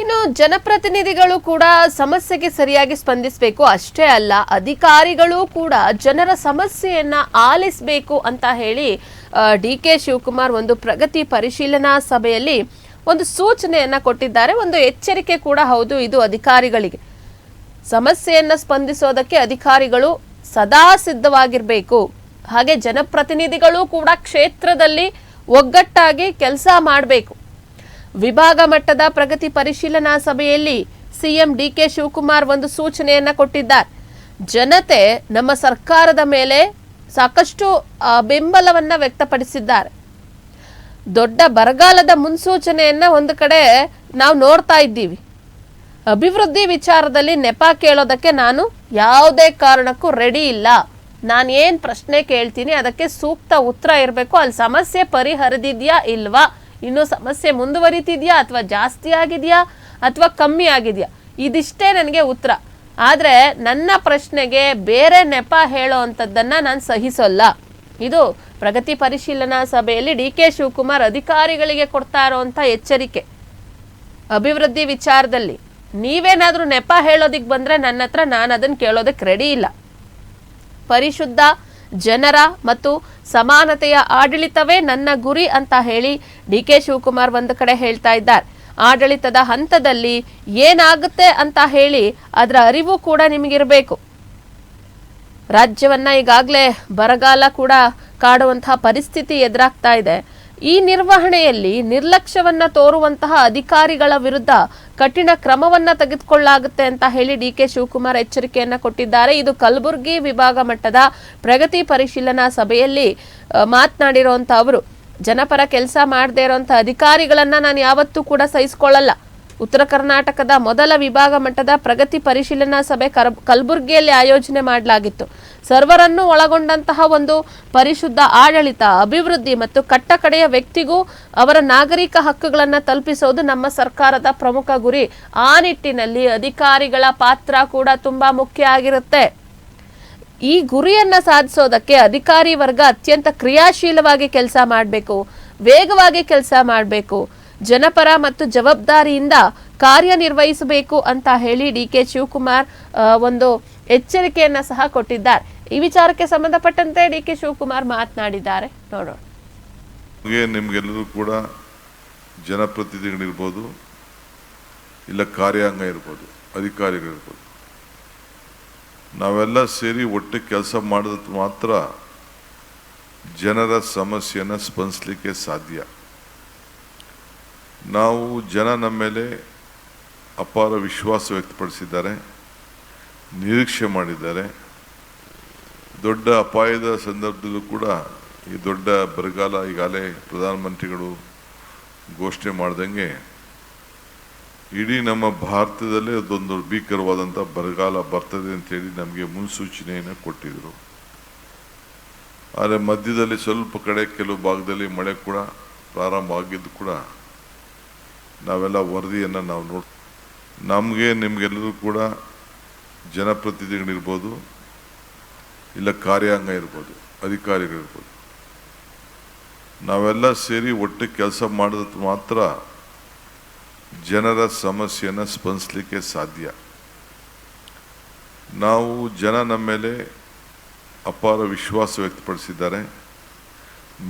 ಇನ್ನು ಜನಪ್ರತಿನಿಧಿಗಳು ಕೂಡ ಸಮಸ್ಯೆಗೆ ಸರಿಯಾಗಿ ಸ್ಪಂದಿಸಬೇಕು, ಅಷ್ಟೇ ಅಲ್ಲ ಅಧಿಕಾರಿಗಳು ಕೂಡ ಜನರ ಸಮಸ್ಯೆಯನ್ನ ಆಲಿಸಬೇಕು ಅಂತ ಹೇಳಿ ಡಿ.ಕೆ. ಶಿವಕುಮಾರ್ ಒಂದು ಪ್ರಗತಿ ಪರಿಶೀಲನಾ ಸಭೆಯಲ್ಲಿ ಒಂದು ಸೂಚನೆಯನ್ನ ಕೊಟ್ಟಿದ್ದಾರೆ. ಒಂದು ಎಚ್ಚರಿಕೆ ಕೂಡ ಹೌದು ಇದು ಅಧಿಕಾರಿಗಳಿಗೆ. ಸಮಸ್ಯೆಯನ್ನ ಸ್ಪಂದಿಸೋದಕ್ಕೆ ಅಧಿಕಾರಿಗಳು ಸದಾ ಸಿದ್ಧವಾಗಿರಬೇಕು. ಹಾಗೆ ಜನಪ್ರತಿನಿಧಿಗಳು ಕೂಡ ಕ್ಷೇತ್ರದಲ್ಲಿ ಒಗ್ಗಟ್ಟಾಗಿ ಕೆಲಸ ಮಾಡಬೇಕು. ವಿಭಾಗ ಮಟ್ಟದ ಪ್ರಗತಿ ಪರಿಶೀಲನಾ ಸಭೆಯಲ್ಲಿ ಸಿಎಂ ಡಿ.ಕೆ. ಶಿವಕುಮಾರ್ ಒಂದು ಸೂಚನೆಯನ್ನ ಕೊಟ್ಟಿದ್ದಾರೆ. ಜನತೆ ನಮ್ಮ ಸರ್ಕಾರದ ಮೇಲೆ ಸಾಕಷ್ಟು ಬೆಂಬಲವನ್ನ ವ್ಯಕ್ತಪಡಿಸಿದ್ದಾರೆ. ದೊಡ್ಡ ಬರಗಾಲದ ಮುನ್ಸೂಚನೆಯನ್ನ ಒಂದು ಕಡೆ ನಾವು ನೋಡ್ತಾ ಇದ್ದೀವಿ. ಅಭಿವೃದ್ಧಿ ವಿಚಾರದಲ್ಲಿ ನೆಪ ಕೇಳೋದಕ್ಕೆ ನಾನು ಯಾವುದೇ ಕಾರಣಕ್ಕೂ ರೆಡಿ ಇಲ್ಲ. ನಾನು ಏನು ಪ್ರಶ್ನೆ ಕೇಳ್ತೀನಿ ಅದಕ್ಕೆ ಸೂಕ್ತ ಉತ್ತರ ಇರಬೇಕು. ಅಲ್ಲಿ ಸಮಸ್ಯೆ ಪರಿಹರಿದಿದೆಯಾ ಇಲ್ವಾ, ಇನ್ನು ಸಮಸ್ಯೆ ಮುಂದುವರಿತಿದ್ಯಾ ಅಥವಾ ಜಾಸ್ತಿ ಆಗಿದೆಯಾ ಅಥವಾ ಕಮ್ಮಿ ಆಗಿದೆಯಾ, ಇದಿಷ್ಟೇ ನನಗೆ ಉತ್ತರ. ಆದರೆ ನನ್ನ ಪ್ರಶ್ನೆಗೆ ಬೇರೆ ನೆಪ ಹೇಳೋ ಅಂಥದ್ದನ್ನು ನಾನು ಸಹಿಸೋಲ್ಲ. ಇದು ಪ್ರಗತಿ ಪರಿಶೀಲನಾ ಸಭೆಯಲ್ಲಿ ಡಿ.ಕೆ. ಶಿವಕುಮಾರ್ ಅಧಿಕಾರಿಗಳಿಗೆ ಕೊಡ್ತಾ ಇರೋವಂಥ ಎಚ್ಚರಿಕೆ. ಅಭಿವೃದ್ಧಿ ವಿಚಾರದಲ್ಲಿ ನೀವೇನಾದರೂ ನೆಪ ಹೇಳೋದಿಕ್ಕೆ ಬಂದರೆ ನನ್ನ ಹತ್ರ ನಾನು ಅದನ್ನು ಕೇಳೋದಕ್ಕೆ ರೆಡಿ ಇಲ್ಲ. ಪರಿಶುದ್ಧ ಜನರ ಮತ್ತು ಸಮಾನತೆಯ ಆಡಳಿತವೇ ನನ್ನ ಗುರಿ ಅಂತ ಹೇಳಿ ಡಿ.ಕೆ. ಶಿವಕುಮಾರ್ ಒಂದು ಕಡೆ ಹೇಳ್ತಾ ಇದ್ದಾರೆ. ಆಡಳಿತದ ಹಂತದಲ್ಲಿ ಏನಾಗುತ್ತೆ ಅಂತ ಹೇಳಿ ಅದರ ಅರಿವು ಕೂಡ ನಿಮಗಿರಬೇಕು. ರಾಜ್ಯವನ್ನ ಈಗಾಗಲೇ ಬರಗಾಲ ಕೂಡ ಕಾಡುವಂತಹ ಪರಿಸ್ಥಿತಿ ಎದುರಾಗ್ತಾ ಇದೆ. ಈ ನಿರ್ವಹಣೆಯಲ್ಲಿ ನಿರ್ಲಕ್ಷ್ಯವನ್ನ ತೋರುವಂತಹ ಅಧಿಕಾರಿಗಳ ವಿರುದ್ಧ ಕಠಿಣ ಕ್ರಮವನ್ನ ತೆಗೆದುಕೊಳ್ಳಲಾಗುತ್ತೆ ಅಂತ ಹೇಳಿ ಡಿ.ಕೆ. ಶಿವಕುಮಾರ್ ಎಚ್ಚರಿಕೆಯನ್ನ ಕೊಟ್ಟಿದ್ದಾರೆ. ಇದು ಕಲಬುರಗಿ ವಿಭಾಗ ಮಟ್ಟದ ಪ್ರಗತಿ ಪರಿಶೀಲನಾ ಸಭೆಯಲ್ಲಿ ಮಾತನಾಡಿರುವಂತ ಅವರು, ಜನಪರ ಕೆಲಸ ಮಾಡದೇ ಇರುವಂತ ಅಧಿಕಾರಿಗಳನ್ನ ನಾನು ಯಾವತ್ತೂ ಕೂಡ ಸಹಿಸಿಕೊಳ್ಳಲ್ಲ. ಉತ್ತರ ಕರ್ನಾಟಕದ ಮೊದಲ ವಿಭಾಗ ಮಟ್ಟದ ಪ್ರಗತಿ ಪರಿಶೀಲನಾ ಸಭೆ ಕಲಬುರಗಿಯಲ್ಲಿ ಆಯೋಜನೆ ಮಾಡಲಾಗಿತ್ತು. ಸರ್ವರನ್ನು ಒಳಗೊಂಡಂತಹ ಒಂದು ಪರಿಶುದ್ಧ ಆಡಳಿತ, ಅಭಿವೃದ್ಧಿ ಮತ್ತು ಕಟ್ಟಕಡೆಯ ವ್ಯಕ್ತಿಗೂ ಅವರ ನಾಗರಿಕ ಹಕ್ಕುಗಳನ್ನು ತಲುಪಿಸೋದು ನಮ್ಮ ಸರ್ಕಾರದ ಪ್ರಮುಖ ಗುರಿ. ಆ ನಿಟ್ಟಿನಲ್ಲಿ ಅಧಿಕಾರಿಗಳ ಪಾತ್ರ ಕೂಡ ತುಂಬಾ ಮುಖ್ಯ ಆಗಿರುತ್ತೆ. ಈ ಗುರಿಯನ್ನ ಸಾಧಿಸೋದಕ್ಕೆ ಅಧಿಕಾರಿ ವರ್ಗ ಅತ್ಯಂತ ಕ್ರಿಯಾಶೀಲವಾಗಿ ಕೆಲಸ ಮಾಡಬೇಕು, ವೇಗವಾಗಿ ಕೆಲಸ ಮಾಡಬೇಕು, ಜನಪರ ಮತ್ತು ಜವಾಬ್ದಾರಿಯಿಂದ ಕಾರ್ಯನಿರ್ವಹಿಸಬೇಕು ಅಂತ ಹೇಳಿ ಡಿ.ಕೆ. ಶಿವಕುಮಾರ್ ಒಂದು ಎಚ್ಚರಿಕೆಯನ್ನ ಸಹ ಕೊಟ್ಟಿದ್ದಾರೆ. ಈ ವಿಚಾರಕ್ಕೆ ಸಂಬಂಧಪಟ್ಟಂತೆ ಡಿ.ಕೆ. ಶಿವಕುಮಾರ್ ಮಾತನಾಡಿದ್ದಾರೆ, ನೋಡೋಣ. ನಿಮ್ಗೆಲ್ಲರೂ ಕೂಡ ಜನಪ್ರತಿನಿಧಿಗಳಿರ್ಬೋದು, ಇಲ್ಲ ಕಾರ್ಯಾಂಗ ಇರ್ಬೋದು, ಅಧಿಕಾರಿಗಳಿರ್ಬೋದು, ನಾವೆಲ್ಲ ಸೇರಿ ಒಟ್ಟು ಕೆಲಸ ಮಾಡಿದ ಮಾತ್ರ ಜನರ ಸಮಸ್ಯೆಯನ್ನು ಸ್ಪಂದಿಸಲಿಕ್ಕೆ ಸಾಧ್ಯ. ನಾವು ಜನ ನಮ್ಮ ಮೇಲೆ ಅಪಾರ ವಿಶ್ವಾಸ ವ್ಯಕ್ತಪಡಿಸಿದ್ದಾರೆ, ನಿರೀಕ್ಷೆ ಮಾಡಿದ್ದಾರೆ. ದೊಡ್ಡ ಅಪಾಯದ ಸಂದರ್ಭದಲ್ಲೂ ಕೂಡ ಈ ದೊಡ್ಡ ಬರಗಾಲ ಈಗಾಗಲೇ ಪ್ರಧಾನಮಂತ್ರಿಗಳು ಘೋಷಣೆ ಮಾಡ್ದಂಗೆ ಇಡೀ ನಮ್ಮ ಭಾರತದಲ್ಲೇ ಅದೊಂದು ಭೀಕರವಾದಂಥ ಬರಗಾಲ ಬರ್ತದೆ ಅಂತೇಳಿ ನಮಗೆ ಮುನ್ಸೂಚನೆಯನ್ನು ಕೊಟ್ಟಿದ್ರು. ಆದರೆ ಮಧ್ಯದಲ್ಲಿ ಸ್ವಲ್ಪ ಕಡೆ ಕೆಲವು ಭಾಗದಲ್ಲಿ ಮಳೆ ಕೂಡ ಪ್ರಾರಂಭ ಆಗಿದ್ದು ಕೂಡ ನಾವೆಲ್ಲ ವರದಿಯನ್ನು ನಾವು ನಮಗೆ ನಿಮಗೆಲ್ಲರೂ ಕೂಡ ಜನಪ್ರತಿನಿಧಿಗಳಿರ್ಬೋದು, ಇಲ್ಲ ಕಾರ್ಯಾಂಗ ಇರ್ಬೋದು, ಅಧಿಕಾರಿಗಳಿರ್ಬೋದು, ನಾವೆಲ್ಲ ಸೇರಿ ಒಟ್ಟು ಕೆಲಸ ಮಾಡಿದ ಮಾತ್ರ ಜನರ ಸಮಸ್ಯೆಯನ್ನು ಸ್ಪಂದಿಸಲಿಕ್ಕೆ ಸಾಧ್ಯ. ನಾವು ಜನ ನಮ್ಮ ಮೇಲೆ ಅಪಾರ ವಿಶ್ವಾಸ ವ್ಯಕ್ತಪಡಿಸಿದ್ದಾರೆ,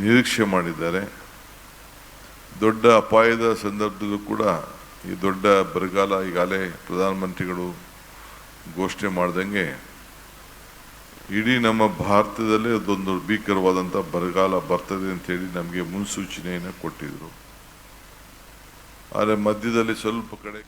ನಿರೀಕ್ಷೆ ಮಾಡಿದ್ದಾರೆ. ದೊಡ್ಡ ಅಪಾಯದ ಸಂದರ್ಭದಲ್ಲೂ ಕೂಡ ಈ ದೊಡ್ಡ ಬರಗಾಲ ಈಗಾಗಲೇ ಪ್ರಧಾನಮಂತ್ರಿಗಳು ಘೋಷಣೆ ಮಾಡ್ದಂಗೆ ಇಡೀ ನಮ್ಮ ಭಾರತದಲ್ಲೇ ಅದೊಂದು ಭೀಕರವಾದಂಥ ಬರಗಾಲ ಬರ್ತದೆ ಅಂತೇಳಿ ನಮಗೆ ಮುನ್ಸೂಚನೆಯನ್ನು ಕೊಟ್ಟಿದ್ರು. ಆದರೆ ಮಧ್ಯದಲ್ಲಿ ಸ್ವಲ್ಪ ಕಡೆ